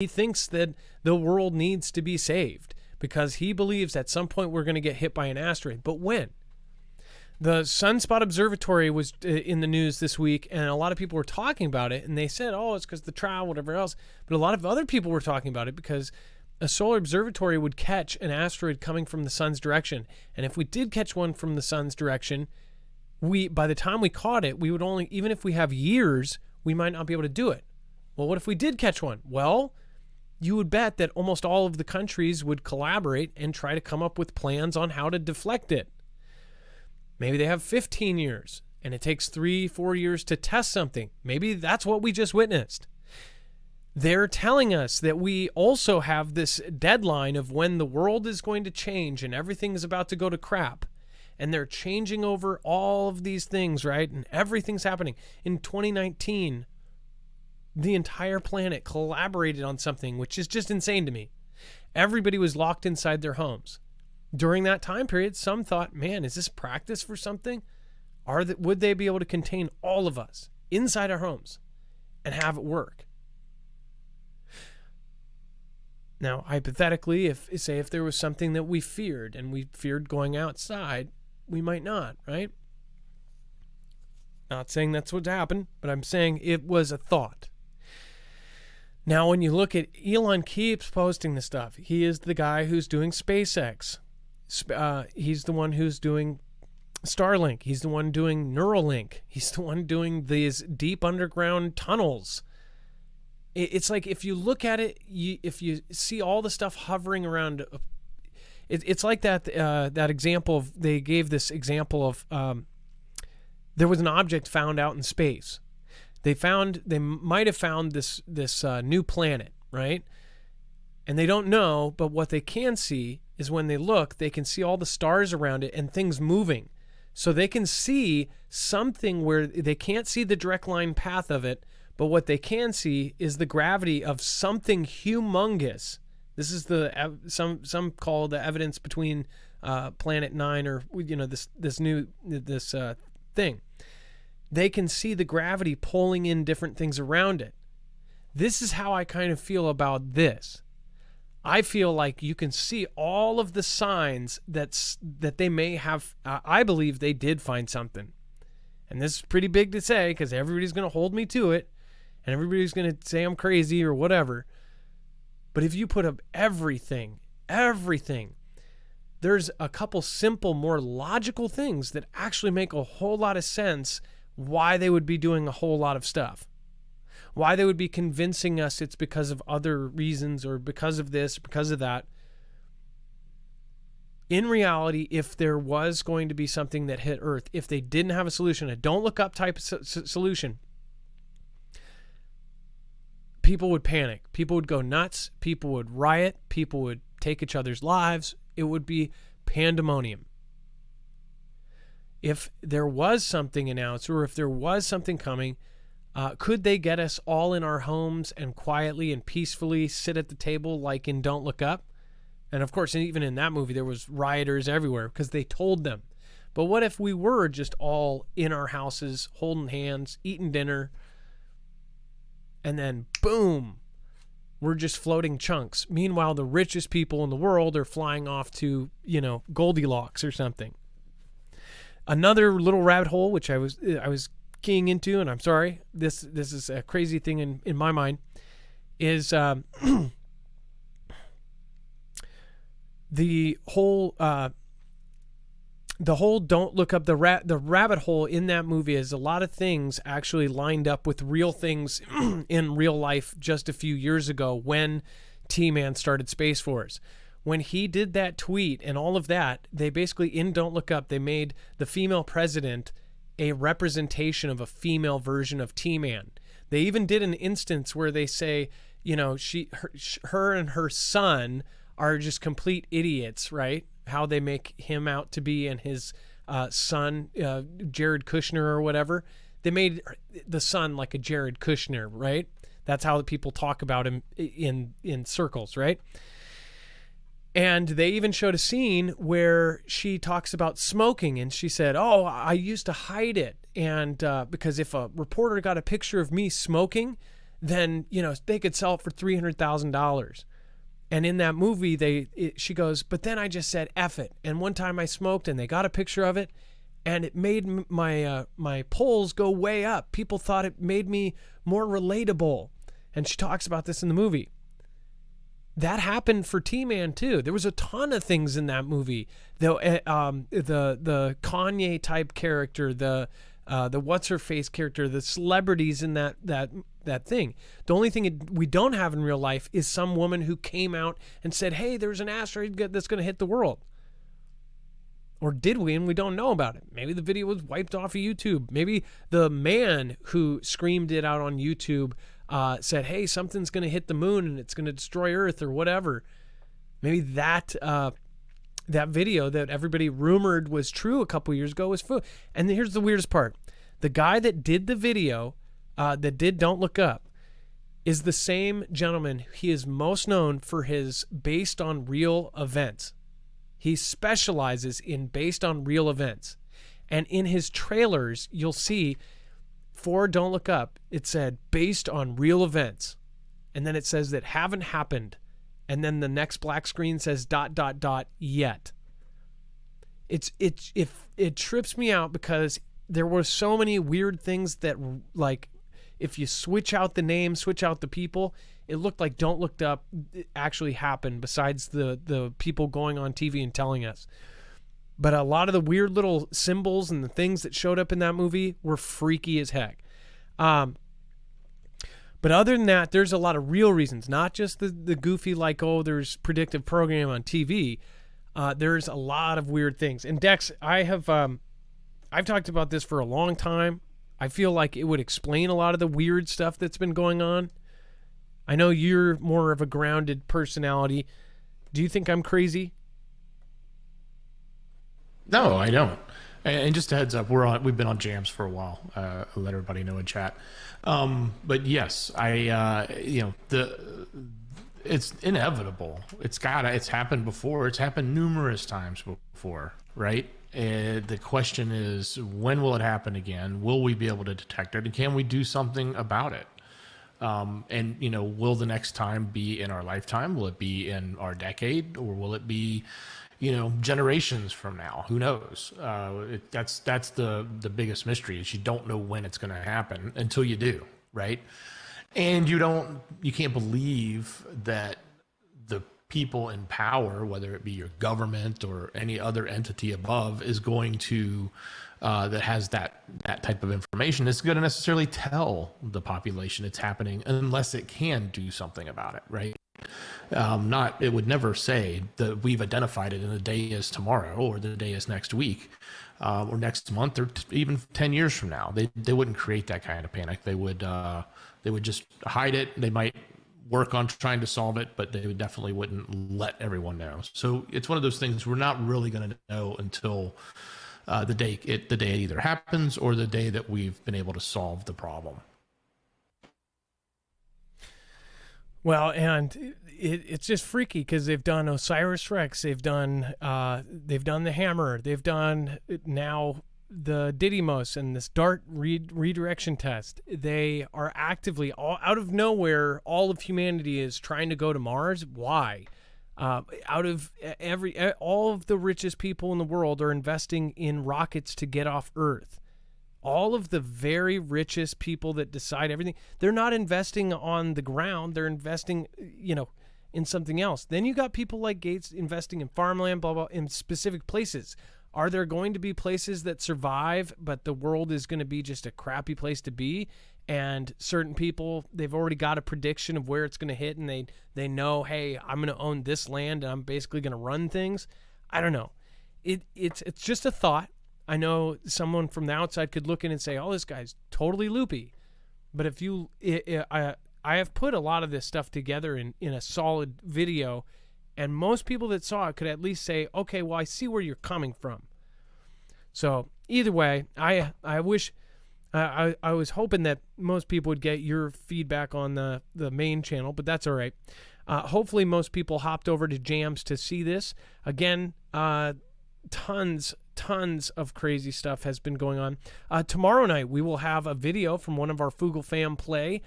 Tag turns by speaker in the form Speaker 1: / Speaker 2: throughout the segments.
Speaker 1: He thinks that the world needs to be saved because he believes at some point we're going to get hit by an asteroid. But when? The Sunspot Observatory was in the news this week, and a lot of people were talking about it, and they said, oh, it's because the trial, whatever else. But a lot of other people were talking about it because a solar observatory would catch an asteroid coming from the sun's direction. And if we did catch one from the sun's direction, by the time we caught it, we would only, even if we have years, we might not be able to do it. Well, what if we did catch one? Well, you would bet that almost all of the countries would collaborate and try to come up with plans on how to deflect it. Maybe they have 15 years and it takes 3-4 years to test something. Maybe that's what we just witnessed. They're telling us that we also have this deadline of when the world is going to change and everything is about to go to crap. And they're changing over all of these things, right? And everything's happening. In 2019, the entire planet collaborated on something, which is just insane to me. Everybody was locked inside their homes. During that time period, some thought, man, is this practice for something? Would they be able to contain all of us inside our homes and have it work? Now, hypothetically, if there was something that we feared and we feared going outside, we might not, right? Not saying that's what's happened, but I'm saying it was a thought. Now, when you look at Elon keeps posting this stuff. He is the guy who's doing SpaceX. He's the one who's doing Starlink. He's the one doing Neuralink. He's the one doing these deep underground tunnels. It's like if you look at it, if you see all the stuff hovering around, it's like that example of, they gave this example of there was an object found out in space. They might have found this new planet, right? And they don't know, but what they can see is when they look, they can see all the stars around it and things moving. So they can see something where they can't see the direct line path of it, but what they can see is the gravity of something humongous. This is some call the evidence between Planet 9 or this thing. They can see the gravity pulling in different things around it. This is how I kind of feel about this. I feel like you can see all of the signs that they may have. I believe they did find something. And this is pretty big to say because everybody's going to hold me to it. And everybody's going to say I'm crazy or whatever. But if you put up everything, there's a couple simple, more logical things that actually make a whole lot of sense why they would be doing a whole lot of stuff. Why they would be convincing us it's because of other reasons or because of this, because of that. In reality, if there was going to be something that hit Earth, if they didn't have a solution, a don't look up type of solution, people would panic. People would go nuts. People would riot. People would take each other's lives. It would be pandemonium. If there was something announced or if there was something coming, could they get us all in our homes and quietly and peacefully sit at the table like in Don't Look Up? And of course, even in that movie, there was rioters everywhere because they told them. But what if we were just all in our houses, holding hands, eating dinner, and then boom, we're just floating chunks. Meanwhile, the richest people in the world are flying off to, Goldilocks or something. Another little rabbit hole, which I was keying into, and I'm sorry, this is a crazy thing in my mind, is the whole Don't Look Up, the rabbit hole in that movie is a lot of things actually lined up with real things in real life just a few years ago when T-Man started Space Force. When he did that tweet and all of that, they basically, in Don't Look Up, they made the female president a representation of a female version of T-Man. They even did an instance where they say, her and her son are just complete idiots, right? How they make him out to be and his son, Jared Kushner or whatever. They made the son like a Jared Kushner, right? That's how people talk about him in circles, right? And they even showed a scene where she talks about smoking, and she said, "Oh, I used to hide it, and because if a reporter got a picture of me smoking, then, they could sell it for $300,000. And in that movie, she goes, but then I just said, F it. And one time I smoked and they got a picture of it and it made my polls go way up. People thought it made me more relatable. And she talks about this in the movie. That happened for T-Man too. There was a ton of things in that movie. The Kanye type character, the what's her face character, the celebrities in that thing. The only thing we don't have in real life is some woman who came out and said, "Hey, there's an asteroid that's going to hit the world." Or did we? And we don't know about it. Maybe the video was wiped off of YouTube. Maybe the man who screamed it out on YouTube said, "Hey, something's going to hit the moon and it's going to destroy Earth," or whatever. Maybe that video that everybody rumored was true a couple years ago was fake. And here's the weirdest part: the guy that did the video, that did "Don't Look Up," is the same gentleman. He is most known for his based on real events. He specializes in based on real events, and in his trailers, you'll see. For "Don't Look Up," it said based on real events, and then it says that haven't happened, and then the next black screen says ... yet. It trips me out because there were so many weird things that, like, if you switch out the name, switch out the people, it looked like "Don't Look Up" actually happened, besides the people going on TV and telling us. But a lot of the weird little symbols and the things that showed up in that movie were freaky as heck. But other than that, there's a lot of real reasons, not just the goofy, like, oh, there's predictive programming on TV. There's a lot of weird things. And Dex, I've talked about this for a long time. I feel like it would explain a lot of the weird stuff that's been going on. I know you're more of a grounded personality. Do you think I'm crazy?
Speaker 2: No, I don't. And just a heads up, we've been on Jams for a while. I'll let everybody know in chat. But yes, it's inevitable. It's happened before. It's happened numerous times before, right? The question is, when will it happen again? Will we be able to detect it? And can we do something about it? And will the next time be in our lifetime? Will it be in our decade? Or will it be generations from now? Who knows? That's the biggest mystery, is you don't know when it's going to happen until you do, right? And you can't believe that the people in power, whether it be your government or any other entity above, is going to that has that type of information, is going to necessarily tell the population it's happening unless it can do something about it, right? It would never say that we've identified it and the day is tomorrow or the day is next week or next month or even 10 years from now. They wouldn't create that kind of panic. They would just hide it. They might work on trying to solve it, but they definitely wouldn't let everyone know. So it's one of those things we're not really going to know until the day it either happens or the day that we've been able to solve the problem.
Speaker 1: Well, and it's just freaky because they've done OSIRIS-REx, they've done the Hammer, they've done now the Didymos and this DART redirection test. They are actively, out of nowhere, all of humanity is trying to go to Mars. Why? All of the richest people in the world are investing in rockets to get off Earth. All of the very richest people that decide everything, they're not investing on the ground. They're investing, in something else. Then you got people like Gates investing in farmland, blah, blah, in specific places. Are there going to be places that survive, but the world is going to be just a crappy place to be? And certain people, they've already got a prediction of where it's going to hit, and they know, hey, I'm going to own this land, and I'm basically going to run things. I don't know. It's just a thought. I know someone from the outside could look in and say, oh, this guy's totally loopy. But I have put a lot of this stuff together in a solid video, and most people that saw it could at least say, okay, well, I see where you're coming from. So either way, I wish, I was hoping that most people would get your feedback on the main channel, but that's all right. Hopefully most people hopped over to Jams to see this. Again, tons of crazy stuff has been going on. Tomorrow night, we will have a video from one of our Foogle fam play.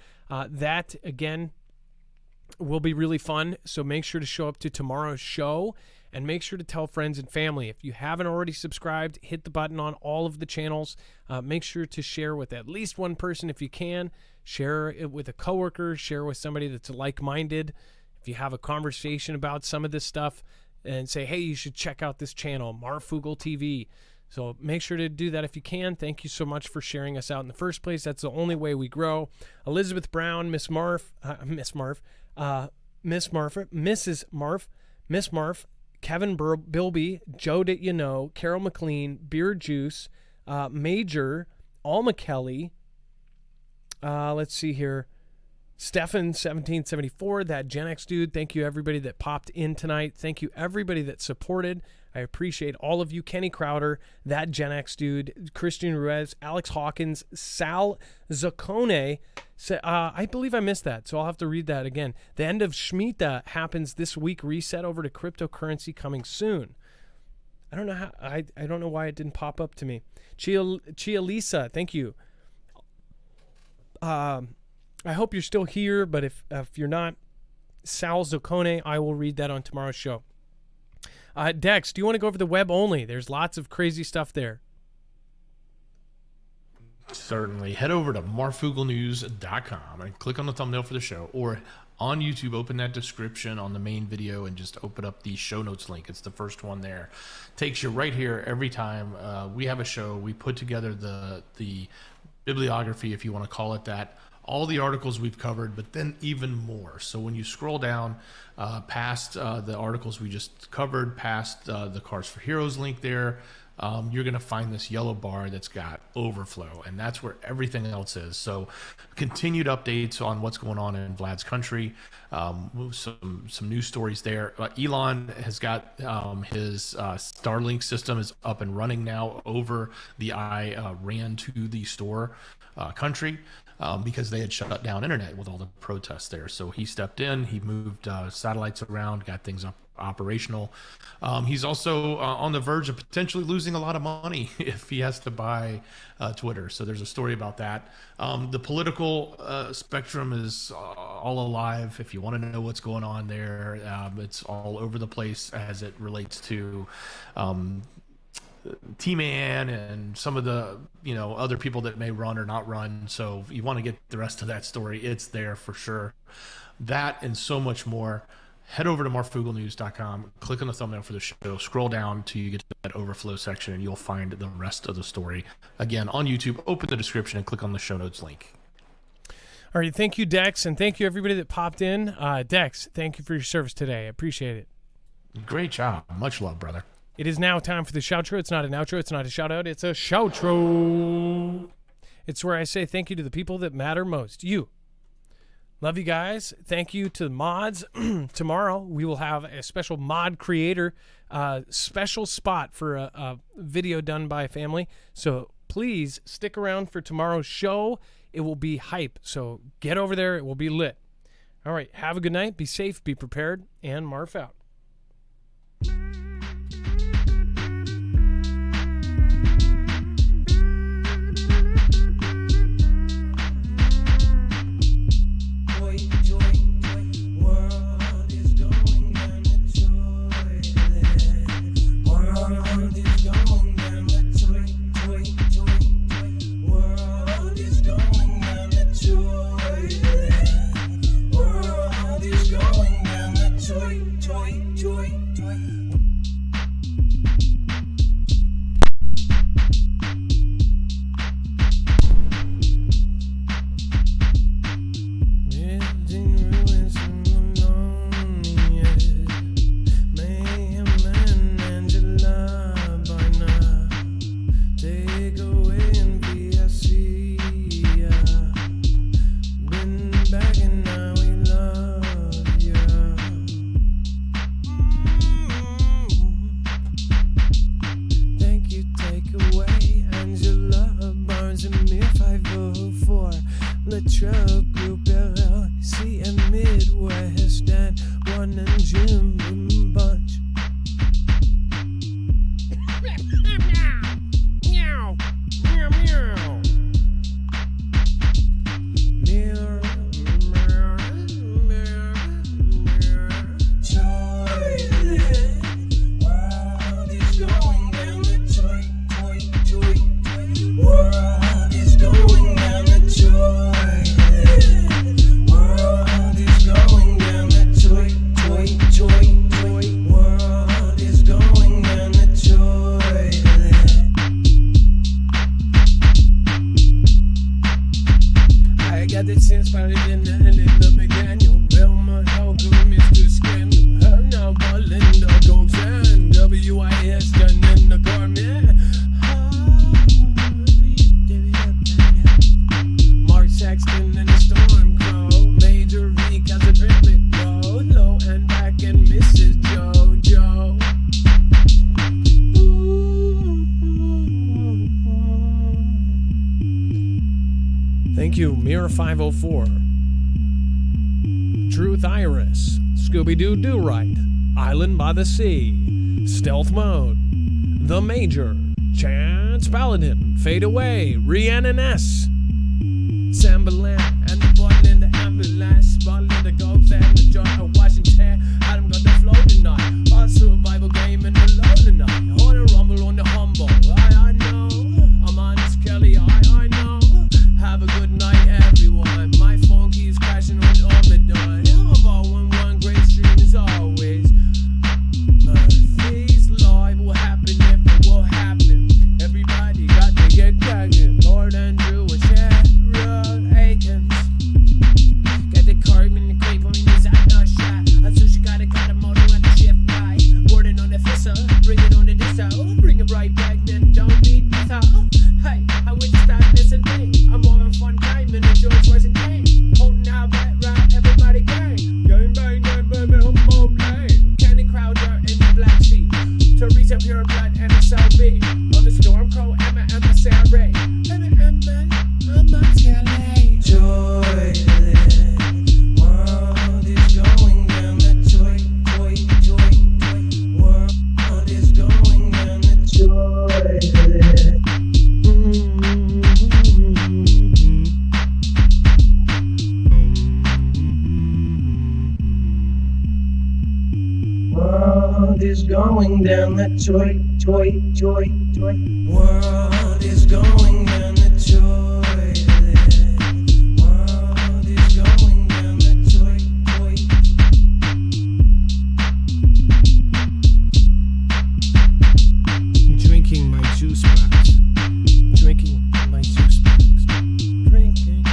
Speaker 1: That, again, will be really fun. So make sure to show up to tomorrow's show and make sure to tell friends and family. If you haven't already subscribed, hit the button on all of the channels. Make sure to share with at least one person if you can. Share it with a coworker. Share with somebody that's like-minded. If you have a conversation about some of this stuff and say, hey, you should check out this channel, Marfoogle TV. So make sure to do that if you can. Thank you so much for sharing us out in the first place. That's the only way we grow. Elizabeth Brown, Miss Marf, Kevin Bilby, Joe Did You Know, Carol McLean, Beer Juice, Major, Alma Kelly. Let's see here. Stefan 1774, that Gen X dude. Thank you everybody that popped in tonight. Thank you everybody that supported. I appreciate all of you. Kenny Crowder, that Gen X dude, Christian Ruiz, Alex Hawkins, Sal Zaccone. I believe I missed that, so I'll have to read that again. The end of Shemitah happens this week. Reset over to cryptocurrency coming soon. I don't know how. I don't know why it didn't pop up to me. Chia Lisa, thank you. I hope you're still here, but if you're not, Sal Zaccone, I will read that on tomorrow's show. Dex, do you want to go over the web only? There's lots of crazy stuff there.
Speaker 2: Certainly. Head over to marfooglenews.com and click on the thumbnail for the show, or on YouTube, open that description on the main video and just open up the show notes link. It's the first one there. Takes you right here every time we have a show. We put together the bibliography, if you want to call it that, all the articles we've covered, but then even more. So when you scroll down past the articles we just covered, past the Cars for Heroes link there, you're going to find this yellow bar that's got overflow, and that's where everything else is. So continued updates on what's going on in Vlad's country, some news stories there. Elon has got his Starlink system is up and running now over the Iran to the store country. Because they had shut down internet with all the protests there. So he stepped in, he moved satellites around, got things up operational. He's also on the verge of potentially losing a lot of money if he has to buy Twitter. So there's a story about that. The political spectrum is all alive. If you want to know what's going on there, it's all over the place as it relates to T-Man and some of the other people that may run or not run. So if you want to get the rest of that story, it's there for sure. That and so much more. Head over to marfooglenews.com, click on the thumbnail for the show, scroll down till you get to that overflow section, and you'll find the rest of the story. Again, on YouTube, open the description and click on the show notes link.
Speaker 1: All right, thank you, Dex, and thank you everybody that popped in. Dex, thank you for your service today. I appreciate it.
Speaker 2: Great job. Much love, brother.
Speaker 1: It is now time for the shoutro. It's not an outro. It's not a shout-out. It's a shoutro. It's where I say thank you to the people that matter most. You. Love you guys. Thank you to the mods. Tomorrow, we will have a special mod creator special spot for a video done by a family. So please stick around for tomorrow's show. It will be hype. So get over there. It will be lit. All right. Have a good night. Be safe. Be prepared. And Marf out. Cleaner 504, Truth Iris, Scooby-Doo Do Right, Island by the Sea, Stealth Mode, The Major, Chance Paladin, Fade Away, Rhiannon S, Sambalan, and the bottle in the ambulance, bottle in the gold and the jar of Washington. Adam got the flow tonight. Our survival game in the low tonight. On a rumble on the humble. I know. I'm on Kelly. I know. Have a good night, everyone. My phone keeps crashing on the dawn. Of all one great stream is always Murphy's Law. It will happen if it will happen. Everybody got to get cracking. Lord Andrew and Sharon Aikens. Got the card in the creep on his outdoor shot. I sushi got a motor and the shift right. Wording on the fissa, bring it on the disso. Bring it right back, then don't beat this out. Hey, I wish to start this and thing. I'm having fun time in the George Washington. Holding out back right, everybody gang. Gang bang, gang baby, home lane. Candy Crowder in the black sheep. Teresa Pure Blood and the Cell B. On the Storm Crow, Emma and the Sarah Ray. Emma, Kelly.
Speaker 3: Joy, world is going down the joy. World is going down the joy. World is going down the joy. World is going down the joy. World is going down the joy.
Speaker 1: Drinking my juice box. Drinking my juice box. Drinking. Drinking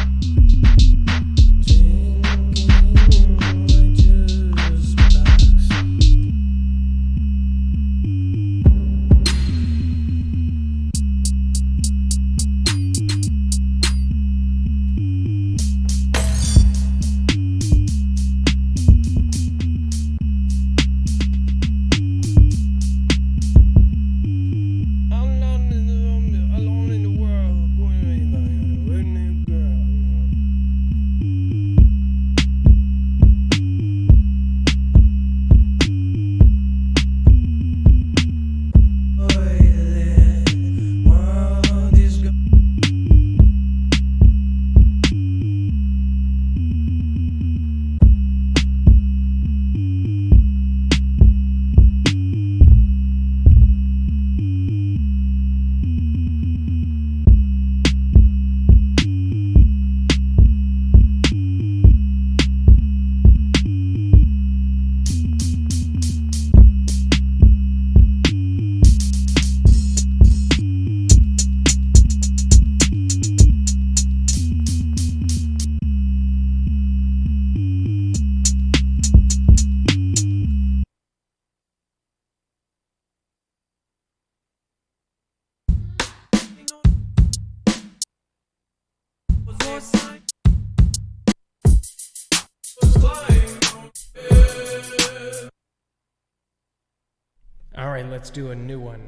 Speaker 1: my juice box. Alone in the world, going with a girl.
Speaker 3: World is
Speaker 1: All right, let's do a new one.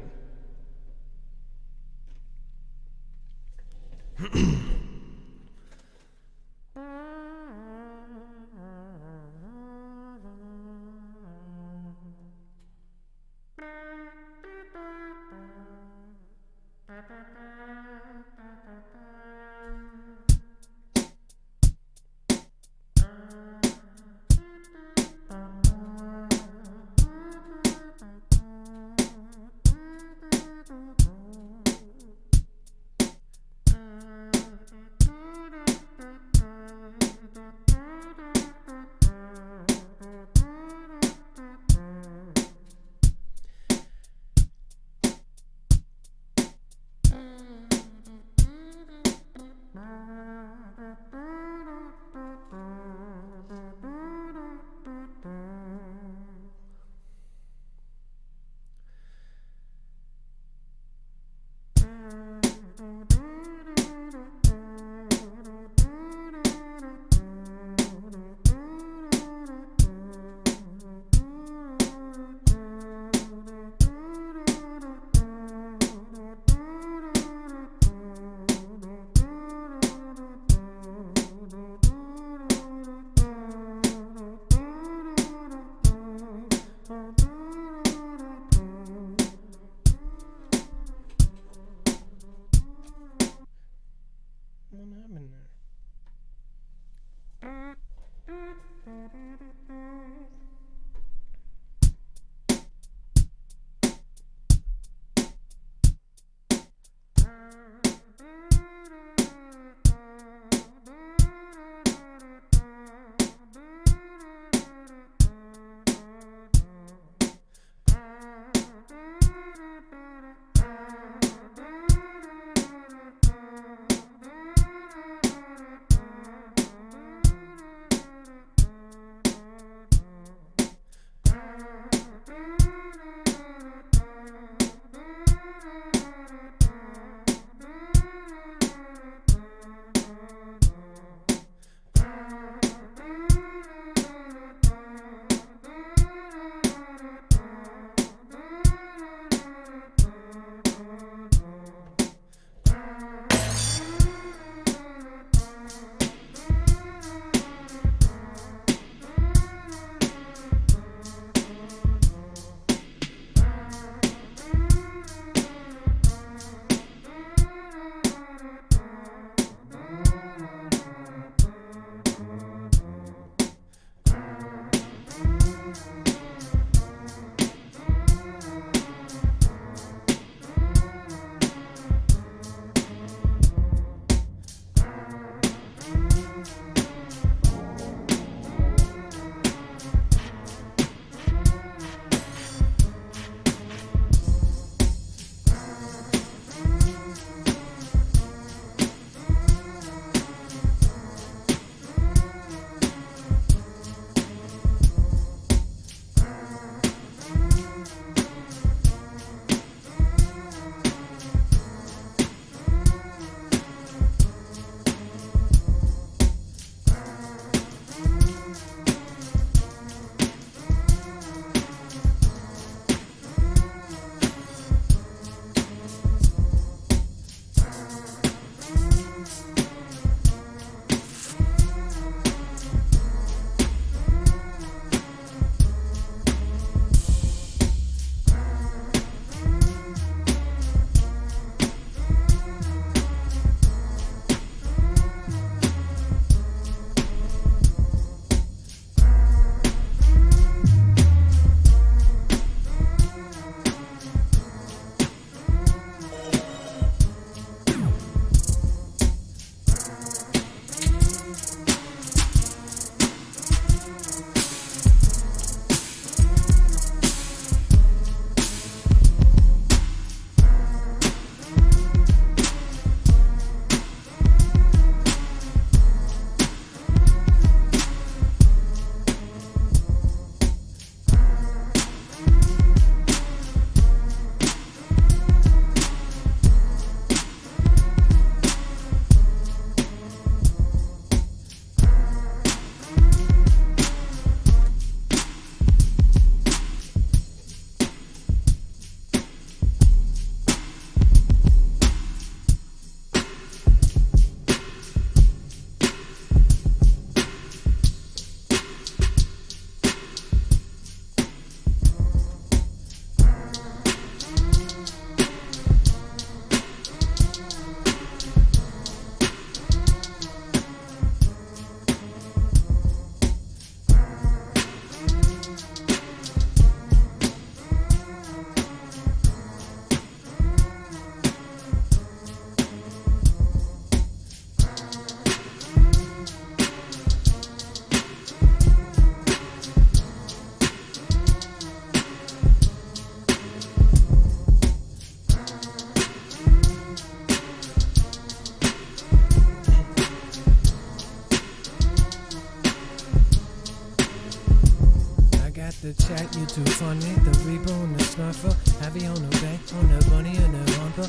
Speaker 1: got the chat, you too funny. The reaper on the snuffer, happy on the back, on the bunny and the bumper.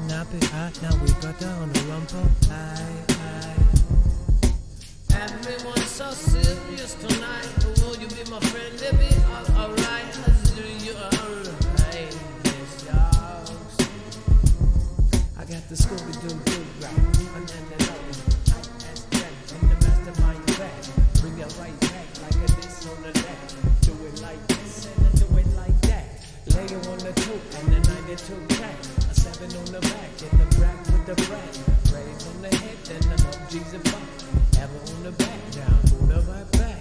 Speaker 1: Nappy hot, now we got that on the rumper. Everyone's so serious tonight. Will you be my friend, baby? Alright, do you alright? Yes, dogs. I got the Scooby-Doo rap, and then the loving I-S-J, and the mastermind back. Bring it right back, like a diss on the deck. Do it like this, and then do it like that. Lay it on the 2, and the 92 track. A 7 on the back, and the brack with the brack. Praise on the head, then the love Jesus back. Ever on the back, down, on the back, back.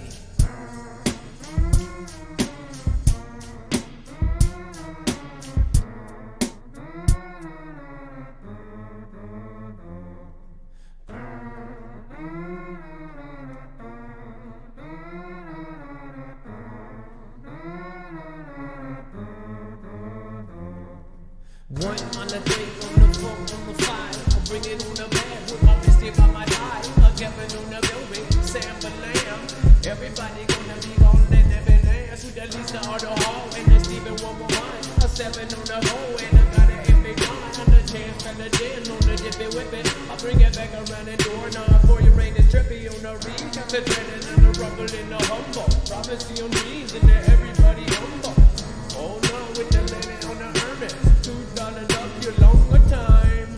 Speaker 1: One on the 3, on the 4, on the 5. I'll bring it on the bed with my bestie by my side. A Kevin on the building, Sam the Lamb. Everybody gonna be on and every dance with the Lisa or the Hall and the Stephen 111. A 7 on the hole and I got it in big gun. On the chance, fella gin on the dippy whipping. I'll bring it back around the door now for your rain is trippy on the reed. Got the trending and the rumble in the humble. Prophecy on knees and everybody humble. Oh no, with the lady on the hermit. $2 up your longer time.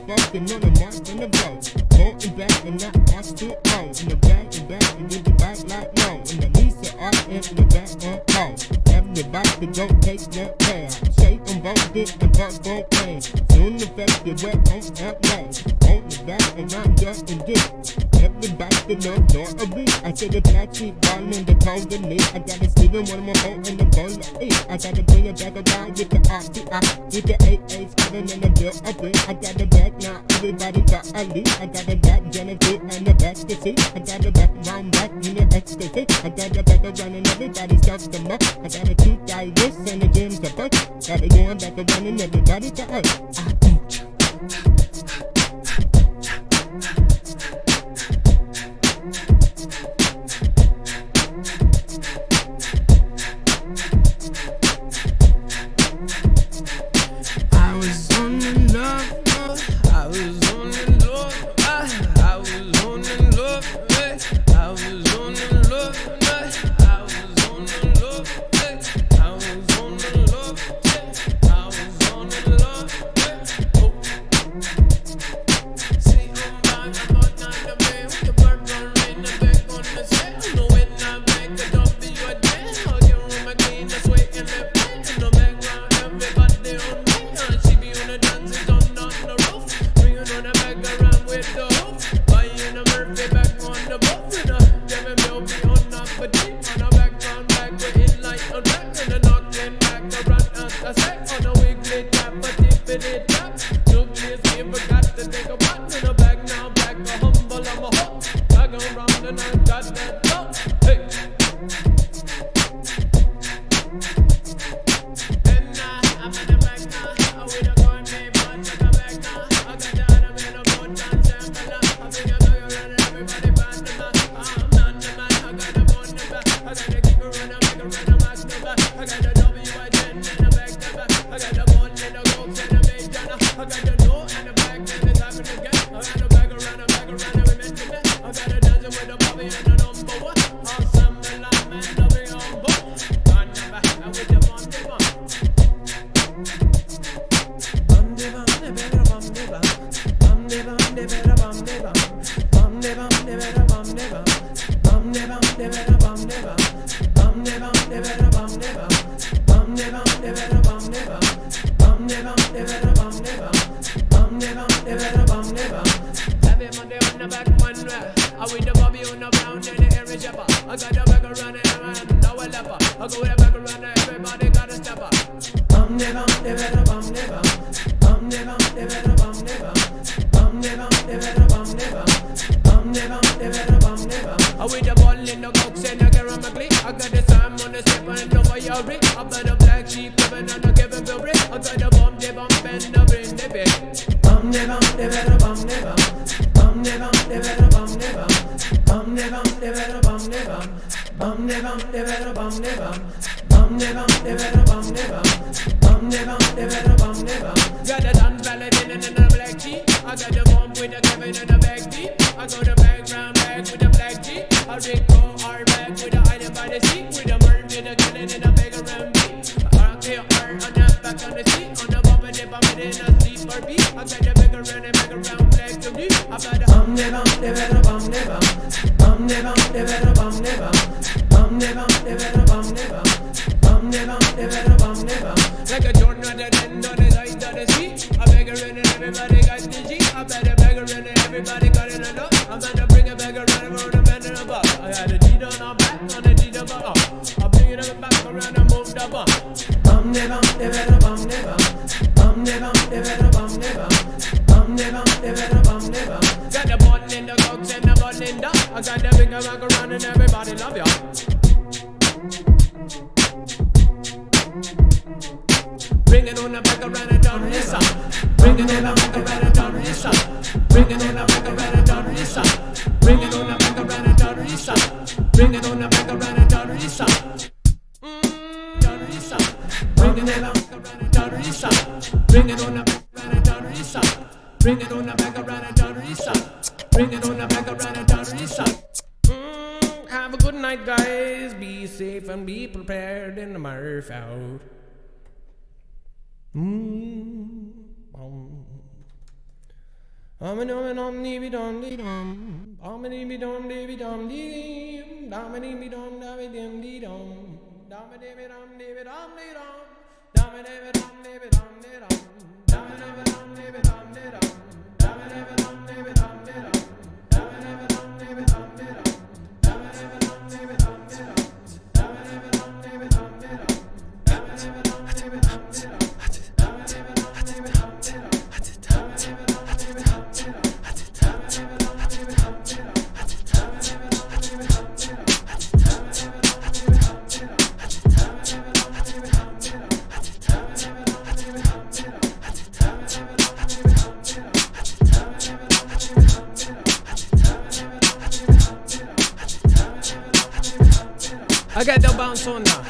Speaker 4: Smoking on the mark and the blow. Holding back and not ask to own. In the back and back and with the back like no. And the knees are up in the back on home. Everybody don't take no care. Shake on both dick and both pain. Soon the fact you wet on LA. On the back and I'm just in dick. Everybody know door of me. I said the black sheep ballin' the cold in me. I gotta sleep in one more hole in the bowl of E. I gotta bring it back around with the RTI. With the 8 7 and the bill of it. I got the back now, everybody got a lead. I got the back Genevieve and the back to see. I got the back round back in the ecstasy. I got the back around and everybody's stuff them up. I got a 2 wrist and the gyms are buck. Got it going back around and everybody got hurt.
Speaker 5: I got a dozen with a bobby and a number one. Awesome, the line man. the Bobby on the brown and the Irish shepper. I got the back around and I'm now a leper. I go with the back around and everybody got a stepper. Bum de bum de better bum de bum. Bum de bum de better bum de bum. Bum de bum de better bum de bum. Bum de bum de better bum de bum. I with the ball in the coke and the caramel. I got the time on the step and no fire. I got the black sheep living on the Kevin Billy. I got the bum de bum and the brain de bed. Bum de better bum de bum. Bum de better bum de bum. Bum de better bum de bum. Bum de better bum de bum. Bum de better bum de bum. Bum de better bum de bum. Got the done paladin and the black sheep. I got the bomb with the Kevin and the back deep. I got the background bag with the black jeep. I Rico R back with the item by the seat. With the bird with the killing and the bigger and beat. R on the back on the seat. On the bumper dip I'm in a sleeper beat. I got the bigger and black to me. I got the bum de better bum de bum. Bum de better bum de bum. Bum de better bum de bum. Bum de better bum de bum. Like a Jordan on the end on the side of the seat. A beggar and everybody got the G. I bet a beggar and everybody got it enough. I'm gonna bring a beggar around for the bend and above. I got a G down on back on the G down up. I'll bring it back around and move the bum. Bum de better bum de bum. Bum de better bum de bum. Bum de better bum de bum. Got the button in the cokes and the button in the. I got the bigger rock around and everybody love ya. Bring it on the back around and down this side. Bring it on the back around and down this side. Bring it on the back around and down this side. Bring it on the back around and down this side. Bring it on the back around and down this side. Down this side. Bring it on the back around and down this side. Bring it on the back around and down this side. Bring it on the back around and down this side. Bring it on the back around and down this side. Have a good night, guys. Be safe and be prepared in the Murph out. I got the bounce on her.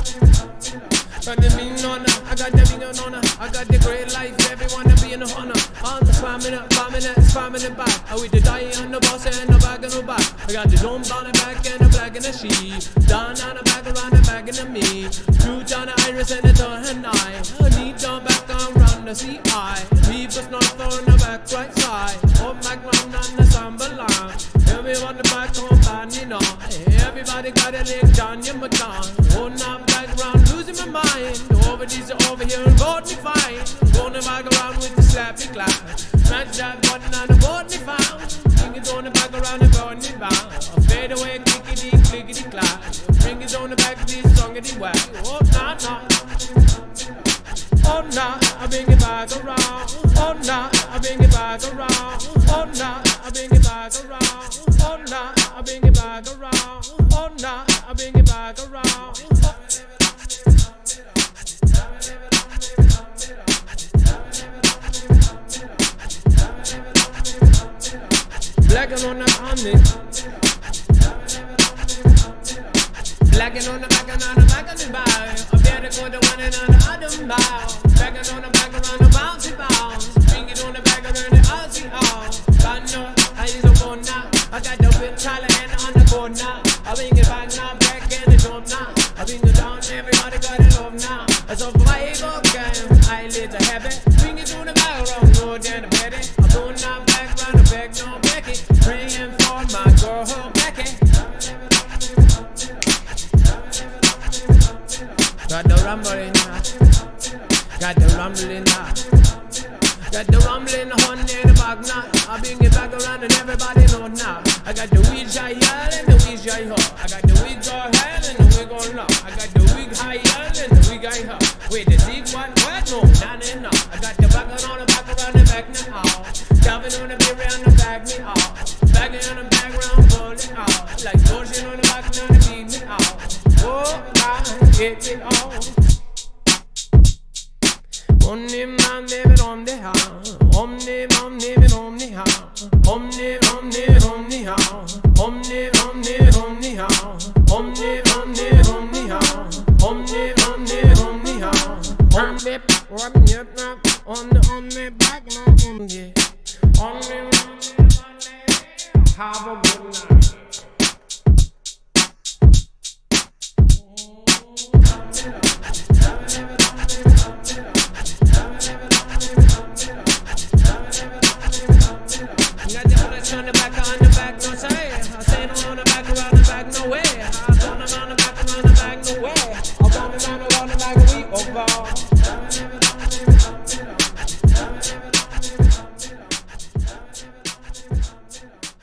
Speaker 5: Got the mean on her. I got the mean on her. I got the great life. Everyone to be in the honor. I'm just spamming it back. I with the die on the boss and the bag and the back. I got the dome on the back and the black and the sheep. Down on the back around the back and the me. True John the Iris and the John and I need John back around the CI. Leave us not on the back right side. Up back round on the samba line. Everyone the back on band, you know. Everybody got a link down your McDon. Holding up back around, losing my mind. Over these over here and vote me fine. Going back around with the slappy clap. Smash that button on the board me found. Bring it on the back around and burn it bound. Fade away, clickety clap. Bring it on the back, this songity whack. Oh nah nah. Oh nah, I bring it back around. Oh nah, I bring it back around. Oh nah, I bring it back around. Oh nah, I bring it back around. Oh nah, I bring it back around. Black and on the honey. Black and on the back and on the back of the bow. I better go to one and on the other bow. Back and on the back around the bouncy bounce. Bring it on the back around the Aussie house. I know I is a phone now. I got the whip Tyler and on the board now. I bring it back now, back and the drum now. I bring it down, everybody got it off now. As of my ego game, eyelids are heavy. Bring it on the back around, more than a petty. I'm doing now back round the back, no Becky. Praying for my girl, Becky. Got the rumbling now. Got the rumbling now. Got the rumbling horn in the back now. I bring it back around and everybody know now. I got the weed shy, yeah. style and the weak shy ho. I got the weak girl head and the weak on low. I got the weak high and the weak high ho. Wait, the zig what? No, not enough. I got the back on the back around the back now. Calvin on the beer around the back me out. Back on the background, pull it out. Like Torsion on the back and the beat me out. Oh, God, get it out. Omni man never on the house. Omni man never on the house. Omni man never on the house. Omni man never on the house. Omni man never on the house. Omni man never on the house. Omni on the back now. Omni. Have a good night.